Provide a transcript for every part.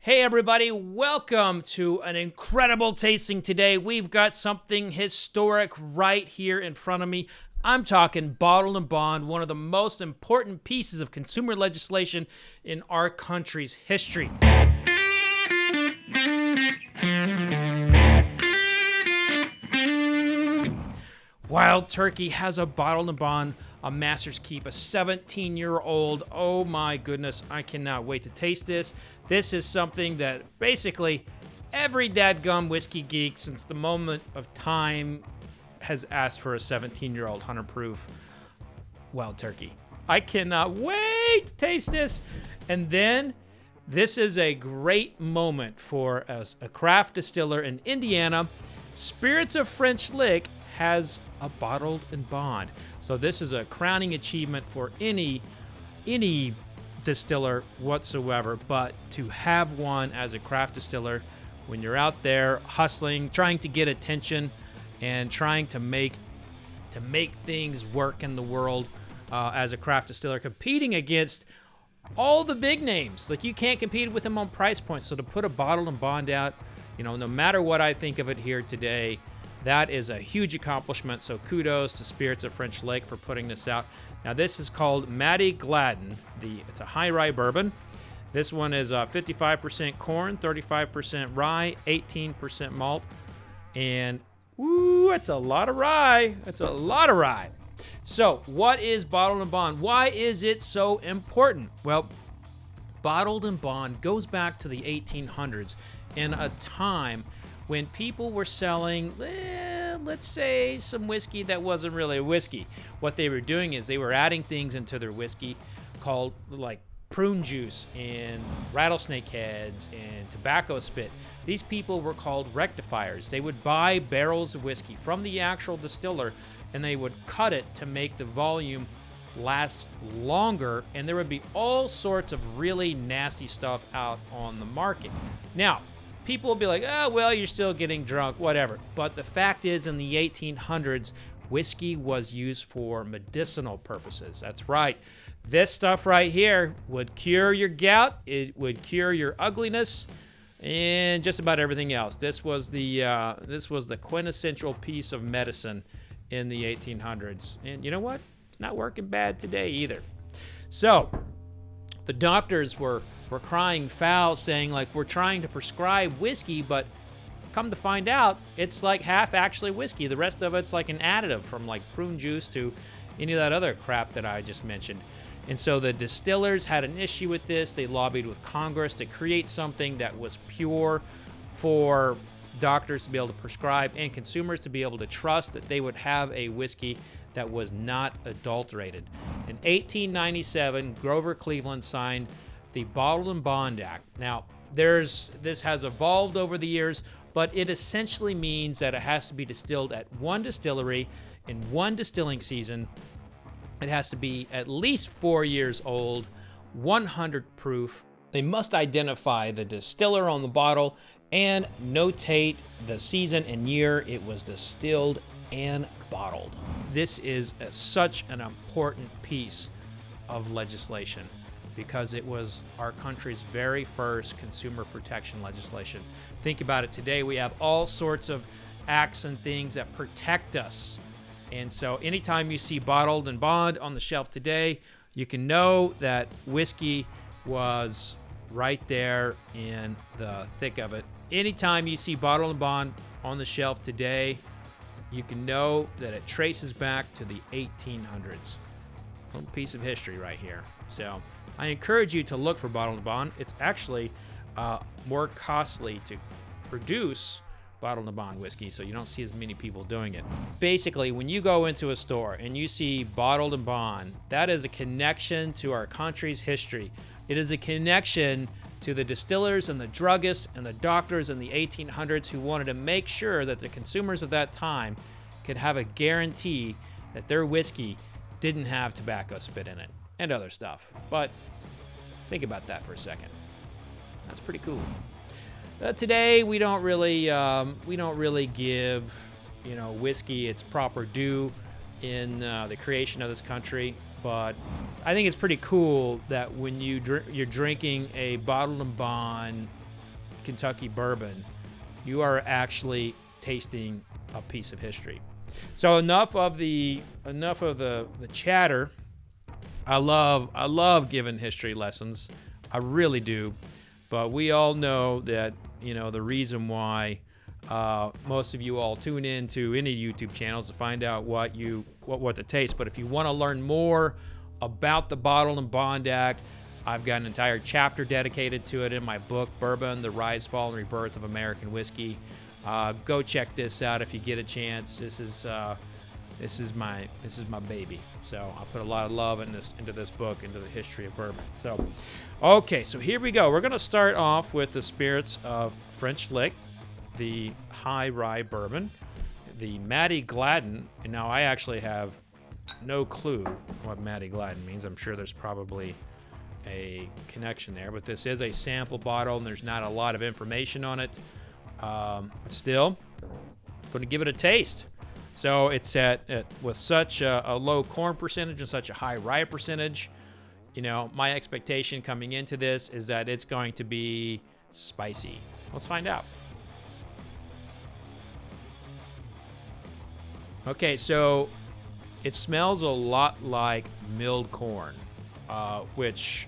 Hey everybody, welcome to an incredible tasting today. We've got something historic right here in front of me. I'm talking Bottled & Bond, one of the most important pieces of consumer legislation in our country's history. Wild Turkey has a Bottled & Bond, a Master's Keep, a 17-year-old. Oh my goodness, I cannot wait to taste this. This is something that basically every dadgum whiskey geek since the moment of time has asked for a 17-year-old 100 proof Wild Turkey. I cannot wait to taste this. And then this is a great moment for a craft distiller in Indiana. Spirits of French Lick has a Bottled & Bond. So this is a crowning achievement for any distiller whatsoever, but to have one as a craft distiller when you're out there hustling, trying to get attention and trying to make things work in the world as a craft distiller, competing against all the big names. Like, you can't compete with them on price points. So to put a Bottled & Bond out, no matter what I think of it here today, that is a huge accomplishment. So kudos to Spirits of French Lake for putting this out. Now this is called Matty Gladden. It's a high rye bourbon. This one is 55% corn, 35% rye, 18% malt, and that's a lot of rye. That's a lot of rye. So what is Bottled & Bond? Why is it so important? Well, Bottled & Bond goes back to the 1800s in a time when people were selling, let's say, some whiskey that wasn't really a whiskey. What they were doing is they were adding things into their whiskey called like prune juice and rattlesnake heads and tobacco spit. These people were called rectifiers. They would buy barrels of whiskey from the actual distiller and they would cut it to make the volume last longer, and there would be all sorts of really nasty stuff out on the market. Now, people will be like, oh, well, you're still getting drunk, whatever. But the fact is, in the 1800s, whiskey was used for medicinal purposes. That's right. This stuff right here would cure your gout. It would cure your ugliness and just about everything else. This was the quintessential piece of medicine in the 1800s. And you know what? It's not working bad today either. So the doctors were crying foul, saying, like, we're trying to prescribe whiskey, but come to find out, it's like half actually whiskey. The rest of it's like an additive, from like prune juice to any of that other crap that I just mentioned. And so the distillers had an issue with this. They lobbied with Congress to create something that was pure for doctors to be able to prescribe and consumers to be able to trust that they would have a whiskey that was not adulterated. In 1897, Grover Cleveland signed the Bottled & Bond Act. Now, this has evolved over the years, but it essentially means that it has to be distilled at one distillery in one distilling season. It has to be at least 4 years old, 100 proof. They must identify the distiller on the bottle and notate the season and year it was distilled and bottled. This is such an important piece of legislation, because it was our country's very first consumer protection legislation. Think about it today. We have all sorts of acts and things that protect us. And so anytime you see Bottled & Bond on the shelf today, you can know that whiskey was right there in the thick of it. Anytime you see Bottled & Bond on the shelf today, you can know that it traces back to the 1800s. A little piece of history right here. So I encourage you to look for Bottled & Bond. It's actually more costly to produce Bottled & Bond whiskey, so you don't see as many people doing it. Basically, when you go into a store and you see Bottled & Bond, that is a connection to our country's history. It is a connection to the distillers and the druggists and the doctors in the 1800s who wanted to make sure that the consumers of that time could have a guarantee that their whiskey didn't have tobacco spit in it and other stuff. But think about that for a second. That's pretty cool. Today we don't really give whiskey its proper due in the creation of this country. But I think it's pretty cool that when you're drinking a Bottled & Bond Kentucky bourbon, you are actually tasting a piece of history. So enough of the chatter. I love giving history lessons. I really do. But we all know that, the reason why most of you all tune in to any YouTube channels to find out what to taste. But if you want to learn more about the Bottled and Bond Act, I've got an entire chapter dedicated to it in my book, Bourbon: The Rise, Fall, and Rebirth of American Whiskey. Go check this out if you get a chance. This is my baby. So I put a lot of love into this book, into the history of bourbon. So, okay, so here we go. We're going to start off with the spirits of French Lick, the High Rye Bourbon, the Matty Gladden. And now I actually have no clue what Matty Gladden means. I'm sure there's probably a connection there, but this is a sample bottle and there's not a lot of information on it. But still, I'm going to give it a taste. So it's with such a low corn percentage and such a high rye percentage, my expectation coming into this is that it's going to be spicy. Let's find out. Okay, so it smells a lot like milled corn, which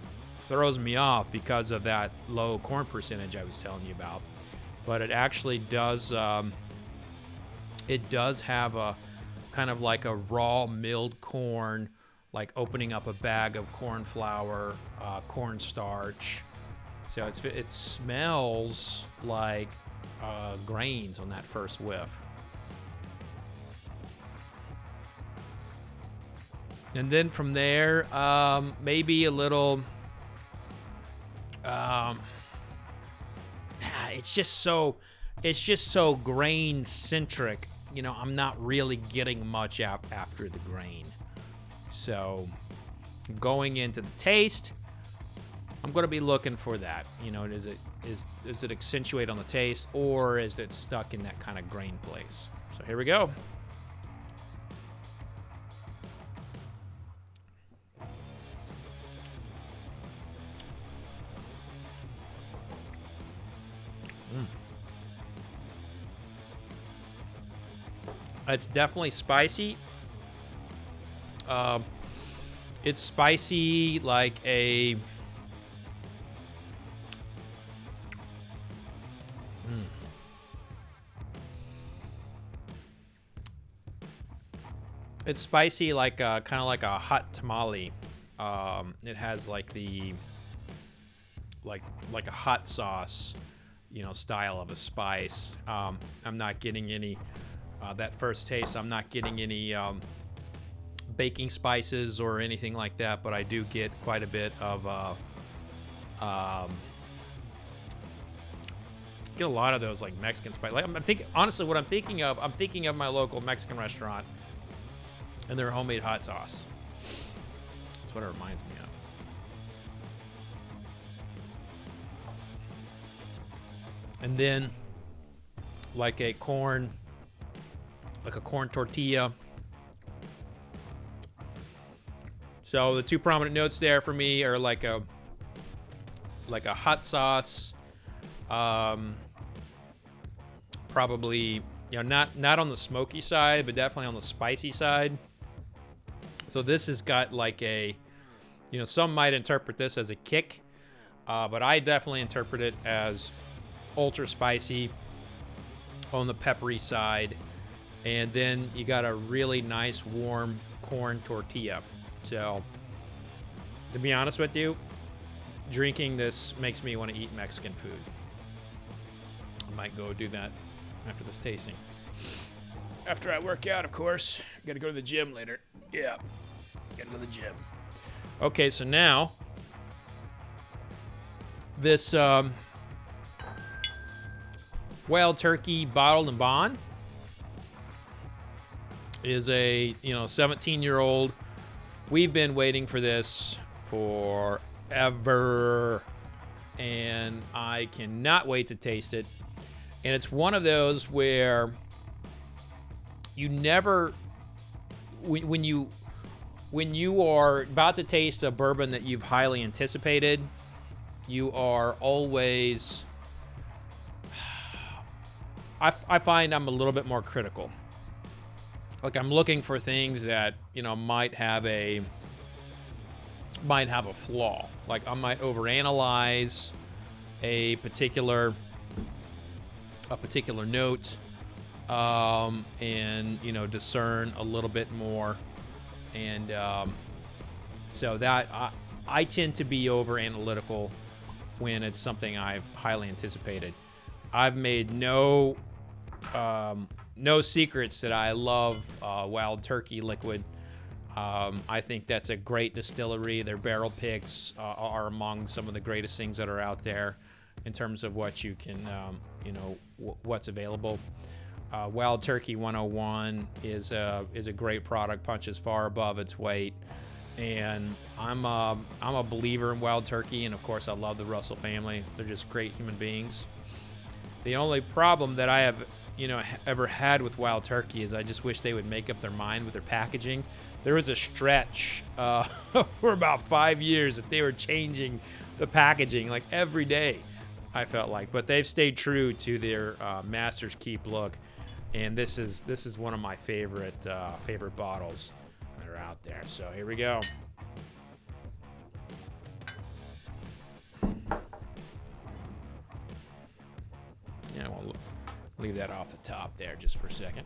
throws me off because of that low corn percentage I was telling you about. But it actually does, it does have a kind of like a raw milled corn, like opening up a bag of corn flour, cornstarch. So it smells like grains on that first whiff. And then from there, maybe a little, it's just so grain centric. I'm not really getting much after the grain. So going into the taste, I'm going to be looking for that. Does it accentuate on the taste, or is it stuck in that kind of grain place? So here we go. It's definitely spicy. It's spicy like a... It's spicy like kind of like a hot tamale. It has like the... like a hot sauce, style of a spice. I'm not getting any... that first taste, I'm not getting any baking spices or anything like that, but I do get quite a bit of get a lot of those like Mexican spice. Like I'm thinking, honestly, what I'm thinking of my local Mexican restaurant and their homemade hot sauce. That's what it reminds me of. And then like a corn tortilla. So the two prominent notes there for me are like a hot sauce, probably not on the smoky side, but definitely on the spicy side. So this has got like a, some might interpret this as a kick, but I definitely interpret it as ultra spicy on the peppery side. And then you got a really nice warm corn tortilla. So, to be honest with you, drinking this makes me want to eat Mexican food. I might go do that after this tasting. After I work out, of course. Got to go to the gym later. Yeah, got to go to the gym. Okay, so now, this Wild Turkey Bottled and Bond is a 17-year-old. We've been waiting for this forever, and I cannot wait to taste it. And it's one of those where you never, when you are about to taste a bourbon that you've highly anticipated, you are always I find I'm a little bit more critical. Like, I'm looking for things that, you know, might have a flaw. Like, I might overanalyze a particular note, and, you know, discern a little bit more. And so that I tend to be over analytical when it's something I've highly anticipated. I've made no secrets that I love Wild Turkey liquid. I think that's a great distillery. Their barrel picks are among some of the greatest things that are out there in terms of what you can, you know, what's available. Wild Turkey 101 is a great product, punches far above its weight, and I'm a believer in Wild Turkey, and of course I love the Russell family. They're just great human beings. The only problem that I have, you know, ever had with Wild Turkey is I just wish they would make up their mind with their packaging. There was a stretch for about 5 years that they were changing the packaging like every day, I felt like. But they've stayed true to their Master's Keep look, and this is one of my favorite bottles that are out there. So here we go. Yeah, we'll leave that off the top there just for a second.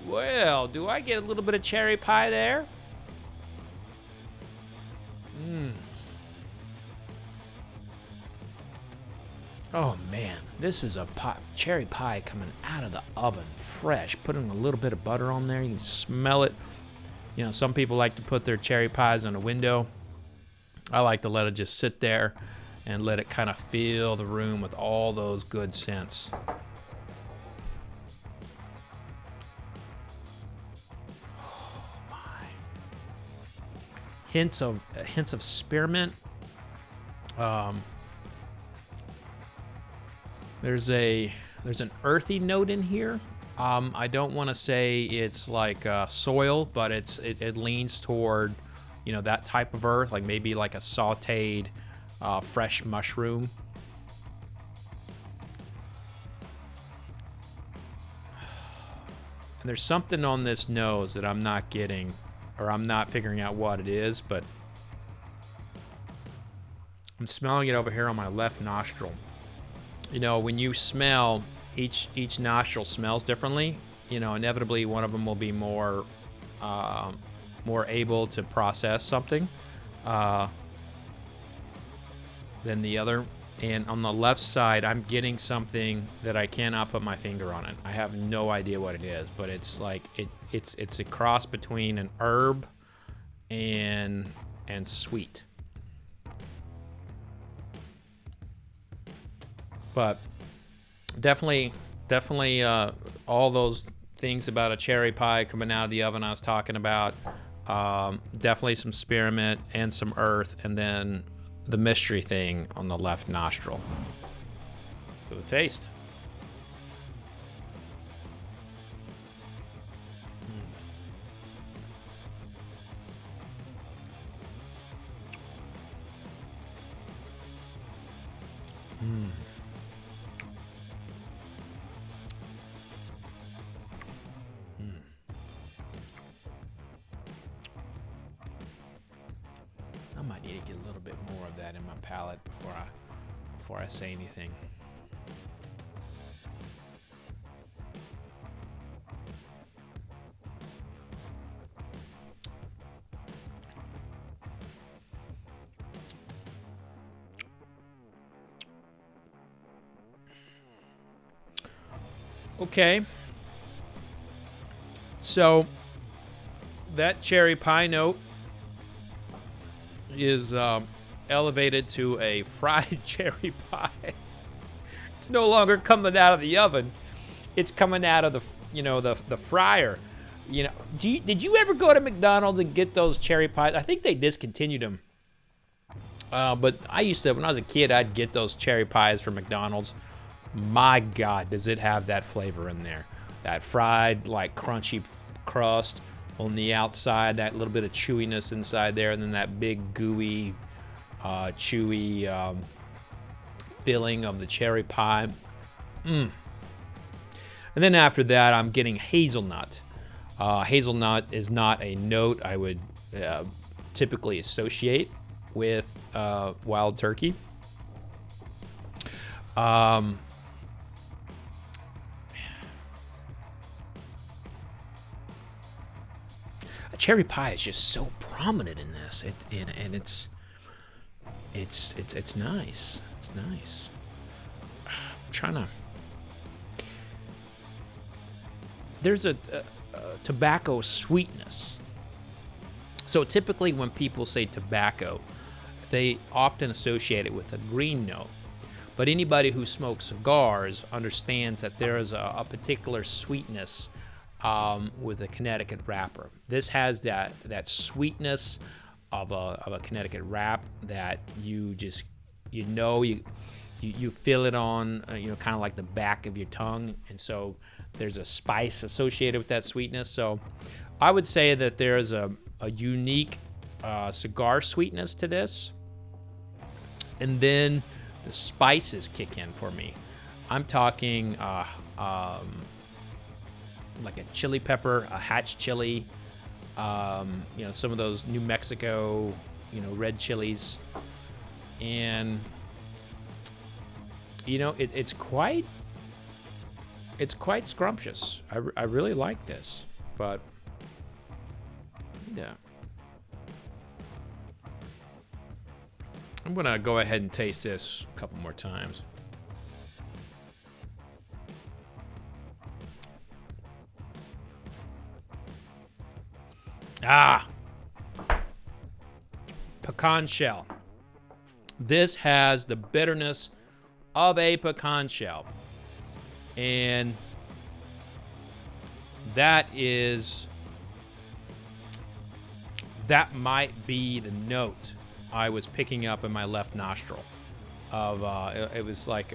Well, do I get a little bit of cherry pie there? Oh man, this is a cherry pie coming out of the oven, fresh. Putting a little bit of butter on there, you can smell it. You know, some people like to put their cherry pies on a window. I like to let it just sit there and let it kind of fill the room with all those good scents. Oh my. Hints of spearmint. There's an earthy note in here. I don't want to say it's like soil, but it leans toward, you know, that type of earth, like maybe like a sautéed fresh mushroom. And there's something on this nose that I'm not getting, or I'm not figuring out what it is, but I'm smelling it over here on my left nostril. You know, when you smell, each nostril smells differently. You know, inevitably one of them will be more able to process something than the other. And on the left side, I'm getting something that I cannot put my finger on it. I have no idea what it is, but it's like it's a cross between an herb and sweet. But definitely all those things about a cherry pie coming out of the oven I was talking about. Definitely some spearmint and some earth, and then the mystery thing on the left nostril. To the taste. I might need to get a little bit more of that in my palate before I say anything. Okay. So that cherry pie note is elevated to a fried cherry pie. It's no longer coming out of the oven. It's coming out of the fryer. You know, did you ever go to McDonald's and get those cherry pies? I think they discontinued them. But I used to, when I was a kid, I'd get those cherry pies from McDonald's. My God, does it have that flavor in there? That fried, like, crunchy crust on the outside, that little bit of chewiness inside there, and then that big gooey, chewy filling of the cherry pie. And then after that, I'm getting hazelnut. Hazelnut is not a note I would typically associate with wild turkey. Cherry pie is just so prominent in this, and it's nice. It's nice. I'm trying to. There's a tobacco sweetness. So typically, when people say tobacco, they often associate it with a green note. But anybody who smokes cigars understands that there is a particular sweetness with a Connecticut wrapper. This has that sweetness of a Connecticut wrap that you just you feel it on kind of like the back of your tongue, and so there's a spice associated with that sweetness. So I would say that there's a unique cigar sweetness to this, and then the spices kick in for me. I'm talking like a chili pepper, a hatch chili, some of those New Mexico, red chilies, and it's quite scrumptious. I really like this, but yeah, I'm gonna go ahead and taste this a couple more times. Pecan shell. This has the bitterness of a pecan shell, and that might be the note I was picking up in my left nostril. It was like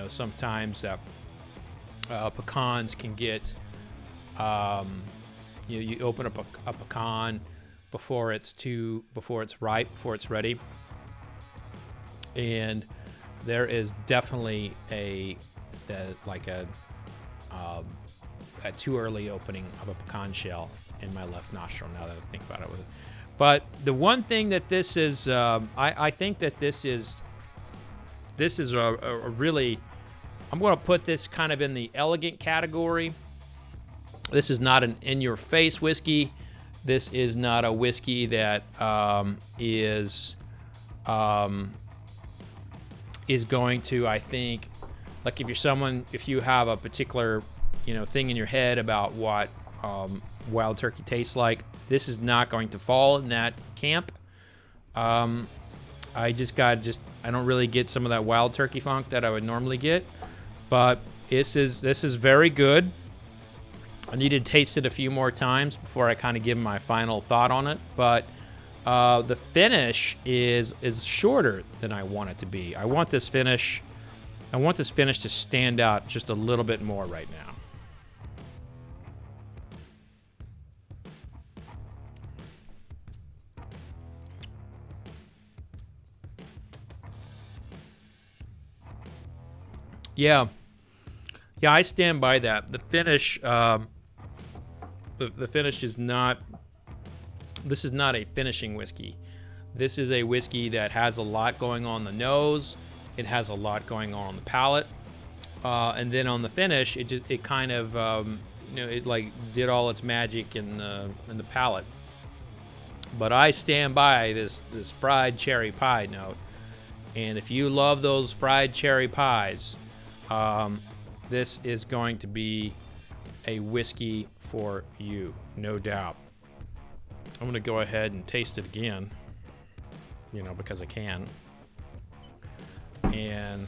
sometimes pecans can get you open up a pecan before it's ripe, before it's ready, and there is definitely a too early opening of a pecan shell in my left nostril, now that I think about it. But the one thing that this is, I think that this is a really, I'm going to put this kind of in the elegant category. This is not an in-your-face whiskey. This is not a whiskey that is going to, I think, like if you have a particular, thing in your head about what wild turkey tastes like, this is not going to fall in that camp. I don't really get some of that wild turkey funk that I would normally get, but this is very good. I need to taste it a few more times before I kind of give my final thought on it, but the finish is shorter than I want it to be. I want this finish to stand out just a little bit more right now. Yeah, I stand by that. The finish, the finish is not. This is not a finishing whiskey. This is a whiskey that has a lot going on the nose. It has a lot going on the palate, and then on the finish, it kind of it like did all its magic in the palate. But I stand by this fried cherry pie note, and if you love those fried cherry pies, this is going to be a whiskey for you, no doubt. I'm going to go ahead and taste it again, because I can. And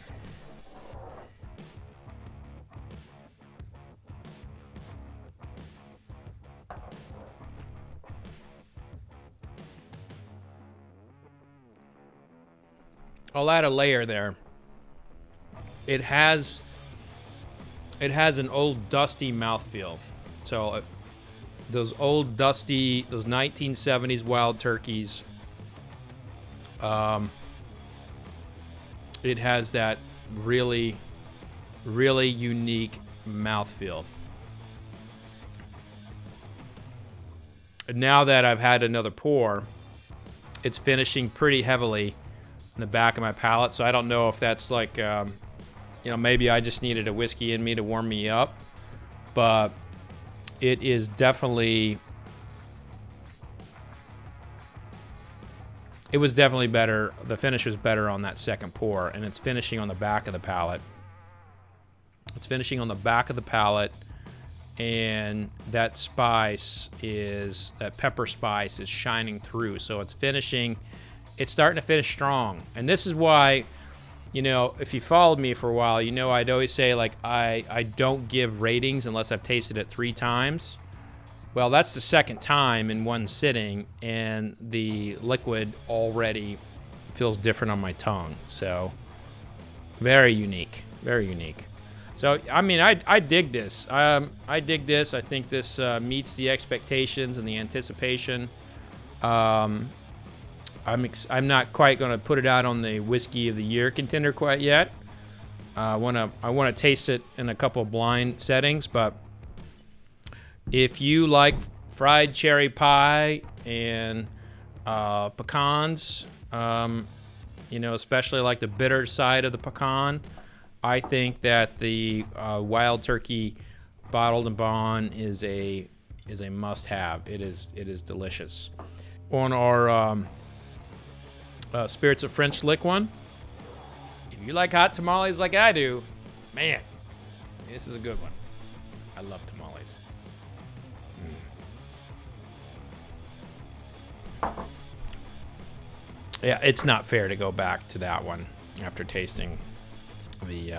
I'll add a layer there. It has an old dusty mouthfeel. So those old dusty, those 1970s wild turkeys. It has that really, really unique mouthfeel. And now that I've had another pour, it's finishing pretty heavily in the back of my palate. So I don't know if that's like, maybe I just needed a whiskey in me to warm me up. But it is definitely, it was definitely better. The finish was better on that second pour, and it's finishing on the back of the palate. It's finishing on the back of the palate, and that spice is, that pepper spice is shining through. So it's finishing, it's starting to finish strong. And this is why, if you followed me for a while, I'd always say, like, I don't give ratings unless I've tasted it 3 times. Well, that's the second time in one sitting, and the liquid already feels different on my tongue. So, very unique, very unique. So, I mean, I dig this. I dig this. I think this meets the expectations and the anticipation. I'm not quite going to put it out on the Whiskey of the Year contender quite yet. I want to taste it in a couple of blind settings, but if you like fried cherry pie and pecans, especially like the bitter side of the pecan, I think that the Wild Turkey Bottled and Bond is a must-have. It is delicious. On our Spirits of French Lick one, if you like hot tamales like I do, man, this is a good one. I love tamales. Yeah, it's not fair to go back to that one after tasting the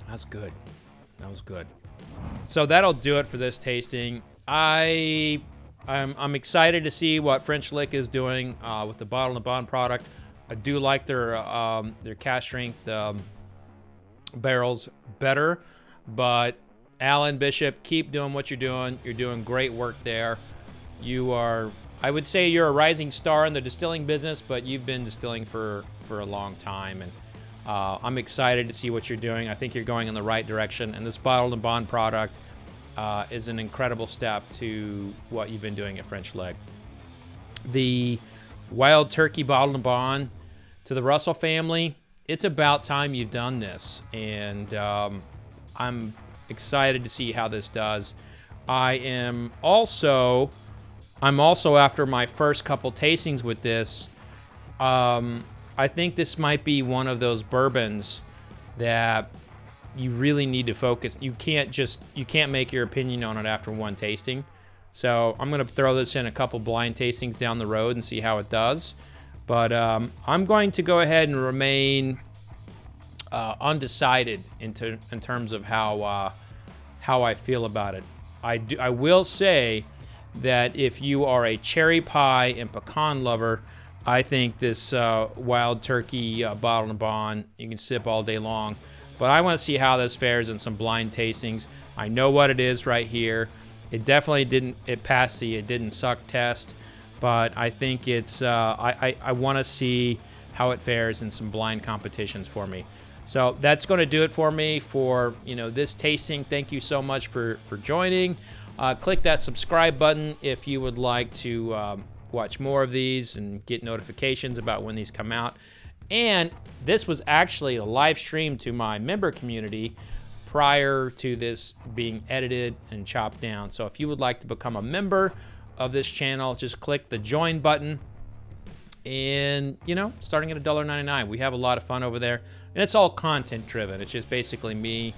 that's good. That was good. So that'll do it for this tasting. I'm excited to see what French Lick is doing with the Bottle and Bond product. I do like their cask strength barrels better, but Alan Bishop, keep doing what you're doing. You're doing great work there. You are, I would say, you're a rising star in the distilling business, but you've been distilling for a long time, and I'm excited to see what you're doing. I think you're going in the right direction, and this Bottled and Bond product is an incredible step to what you've been doing at French Lick. The Wild Turkey Bottled and Bond, to the Russell family, it's about time you've done this, and I'm excited to see how this does. I'm also after my first couple tastings with this, I think this might be one of those bourbons that you really need to focus. You can't make your opinion on it after one tasting. So I'm going to throw this in a couple blind tastings down the road and see how it does. But I'm going to go ahead and remain undecided in terms of how I feel about it. I will say that if you are a cherry pie and pecan lover, I think this Wild Turkey Bottled and Bond, you can sip all day long. But I want to see how this fares in some blind tastings. I know what it is right here. It definitely it passed the it didn't suck test, but I think it's, I want to see how it fares in some blind competitions for me. So that's going to do it for me for, this tasting. Thank you so much for joining. Click that subscribe button if you would like to watch more of these and get notifications about when these come out. And this was actually a live stream to my member community prior to this being edited and chopped down. So if you would like to become a member of this channel, just click the join button. And, starting at $1.99, we have a lot of fun over there. And it's all content driven. It's just basically me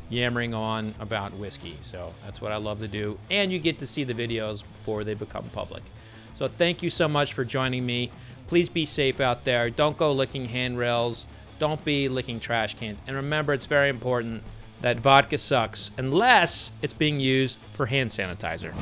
yammering on about whiskey. So that's what I love to do. And you get to see the videos before they become public. So thank you so much for joining me. Please be safe out there. Don't go licking handrails. Don't be licking trash cans. And remember, it's very important that vodka sucks unless it's being used for hand sanitizer.